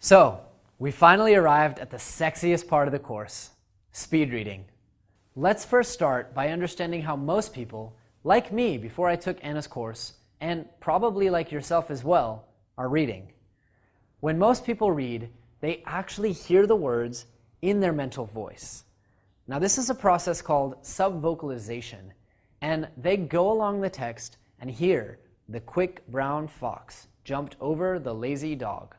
So, we finally arrived at the sexiest part of the course, speed reading. Let's first start by understanding how most people, like me before I took Anna's course, and probably like yourself as well, are reading. When most people read, they actually hear the words in their mental voice. Now this is a process called subvocalization, and they go along the text and hear the quick brown fox jumped over the lazy dog.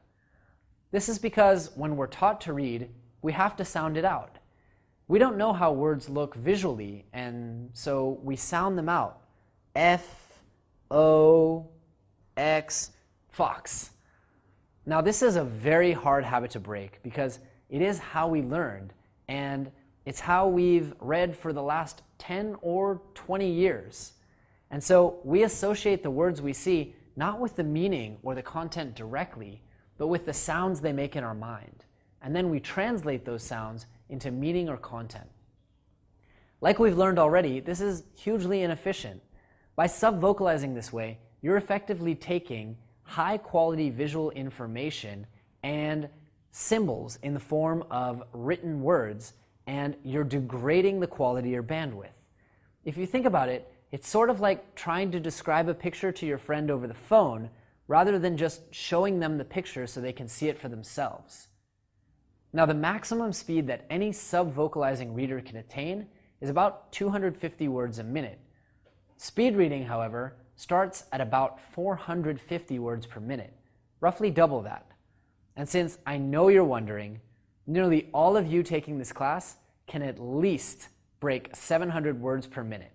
This is because when we're taught to read, we have to sound it out. We don't know how words look visually, and so we sound them out. F, O, X, fox. Now this is a very hard habit to break because it is how we learned, and it's how we've read for the last 10 or 20 years. And so we associate the words we see not with the meaning or the content directly, but with the sounds they make in our mind. And then we translate those sounds into meaning or content. Like we've learned already, this is hugely inefficient. By subvocalizing this way, you're effectively taking high-quality visual information and symbols in the form of written words, and you're degrading the quality or bandwidth. If you think about it, it's sort of like trying to describe a picture to your friend over the phone rather than just showing them the picture so they can see it for themselves. Now, the maximum speed that any subvocalizing reader can attain is about 250 words a minute. Speed reading, however, starts at about 450 words per minute, roughly double that. And since I know you're wondering, nearly all of you taking this class can at least break 700 words per minute.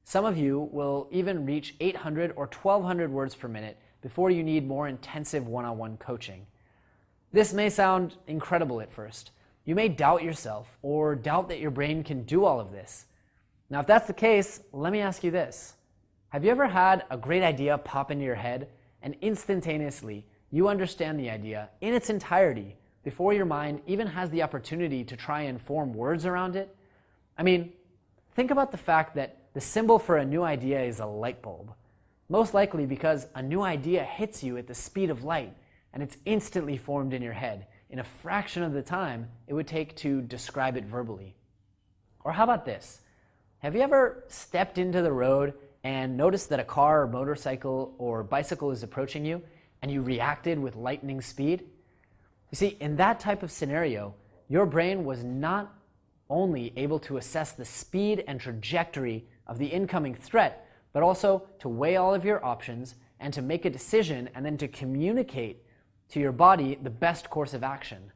Some of you will even reach 800 or 1200 words per minute before you need more intensive one-on-one coaching. This may sound incredible at first. You may doubt yourself or doubt that your brain can do all of this. Now, if that's the case, let me ask you this. Have you ever had a great idea pop into your head and instantaneously you understand the idea in its entirety before your mind even has the opportunity to try and form words around it? I mean, think about the fact that the symbol for a new idea is a light bulb. Most likely because a new idea hits you at the speed of light and it's instantly formed in your head in a fraction of the time it would take to describe it verbally. Or how about this? Have you ever stepped into the road and noticed that a car or motorcycle or bicycle is approaching you and you reacted with lightning speed? You see, in that type of scenario, your brain was not only able to assess the speed and trajectory of the incoming threat, but also to weigh all of your options and to make a decision and then to communicate to your body the best course of action.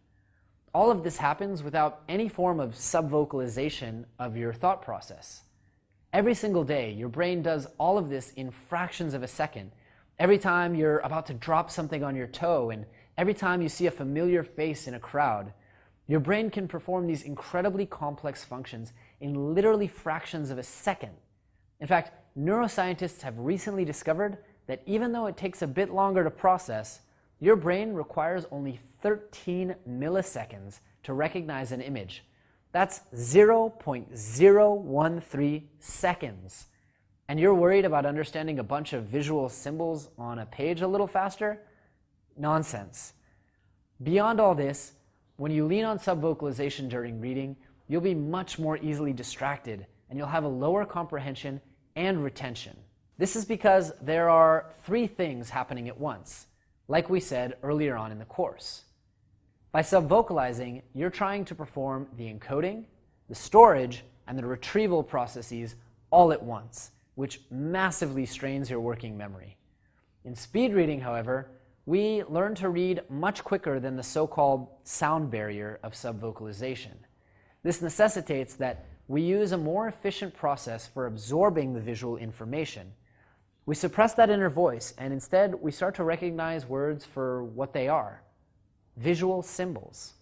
All of this happens without any form of subvocalization of your thought process. Every single day, your brain does all of this in fractions of a second. Every time you're about to drop something on your toe, and every time you see a familiar face in a crowd, your brain can perform these incredibly complex functions in literally fractions of a second. In fact, neuroscientists have recently discovered that even though it takes a bit longer to process, your brain requires only 13 milliseconds to recognize an image. That's 0.013 seconds. And you're worried about understanding a bunch of visual symbols on a page a little faster? Nonsense. Beyond all this, when you lean on subvocalization during reading, you'll be much more easily distracted and you'll have a lower comprehension and retention. This is because there are three things happening at once, like we said earlier on in the course. By subvocalizing, you're trying to perform the encoding, the storage, and the retrieval processes all at once, which massively strains your working memory. In speed reading, however, we learn to read much quicker than the so-called sound barrier of subvocalization. This necessitates that we use a more efficient process for absorbing the visual information. We suppress that inner voice, and instead we start to recognize words for what they are: visual symbols.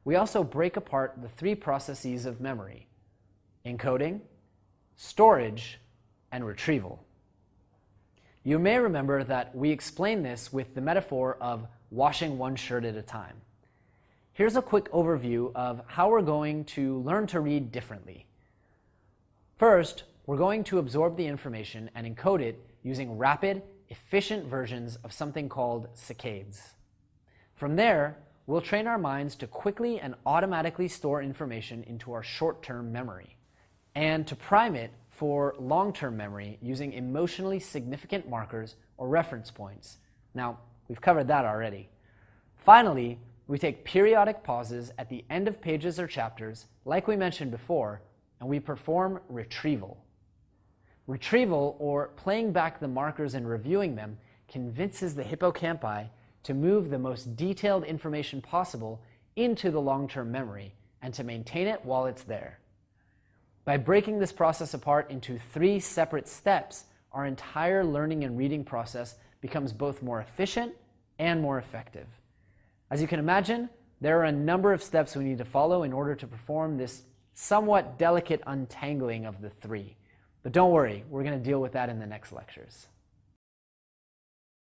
We also break apart the three processes of memory: encoding, storage, and retrieval. You may remember that we explained this with the metaphor of washing one shirt at a time. Here's a quick overview of how we're going to learn to read differently. First, we're going to absorb the information and encode it using rapid, efficient versions of something called saccades. From there, we'll train our minds to quickly and automatically store information into our short-term memory, and to prime it for long-term memory using emotionally significant markers or reference points. Now, we've covered that already. Finally, we take periodic pauses at the end of pages or chapters, like we mentioned before, and we perform retrieval. Retrieval, or playing back the markers and reviewing them, convinces the hippocampi to move the most detailed information possible into the long-term memory and to maintain it while it's there. By breaking this process apart into 3 separate steps, our entire learning and reading process becomes both more efficient and more effective. As you can imagine, there are a number of steps we need to follow in order to perform this somewhat delicate untangling of the 3. But don't worry, we're going to deal with that in the next lectures.